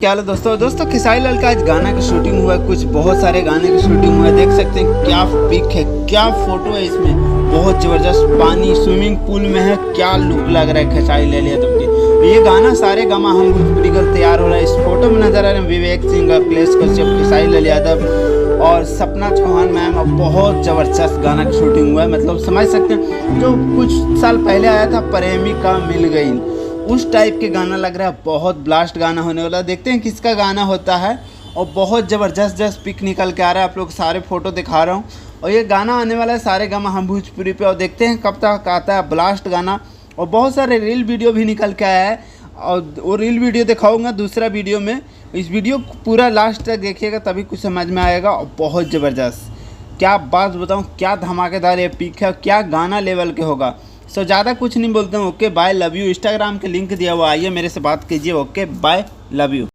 क्या हाल है दोस्तों खेसारी लाल का आज गाना की शूटिंग हुआ है। कुछ बहुत सारे गाने की शूटिंग हुआ है। देख सकते हैं क्या पिक है, क्या फोटो है इसमें। बहुत जबरदस्त पानी स्विमिंग पूल में है। क्या लुक लग रहा है खेसारी लाल यादव की। ये गाना सारे गामा हम भोजपुरी तैयार हो रहा है। इस फोटो में नजर आ रहे हैं विवेक सिंह, अखिलेश कश्यप, खेसारी लाल यादव और सपना चौहान मैम। और बहुत ज़बरदस्त गाना की शूटिंग हुआ है। मतलब समझ सकते हैं जो कुछ साल पहले आया था प्रेमिका मिल गई, उस टाइप के गाना लग रहा है। बहुत ब्लास्ट गाना होने वाला। देखते हैं किसका गाना होता है। और बहुत ज़बरदस्त पिक निकल के आ रहा है। आप लोग सारे फोटो दिखा रहा हूँ। और ये गाना आने वाला है सारे गामा हम भोजपुरी पे। और देखते हैं कब तक आता है ब्लास्ट गाना। और बहुत सारे रील वीडियो भी निकल के आया है। और वो रील वीडियो दिखाऊंगा दूसरा वीडियो में। इस वीडियो पूरा लास्ट तक देखिएगा तभी कुछ समझ में आएगा। और बहुत ज़बरदस्त, क्या बात बताऊँ, क्या धमाकेदार ये पिक है। क्या गाना लेवल के होगा। सो ज़्यादा कुछ नहीं बोलते हैं। Okay bye, love you. Instagram के लिंक दिया हुआ, आइए मेरे से बात कीजिए। Okay bye, love you.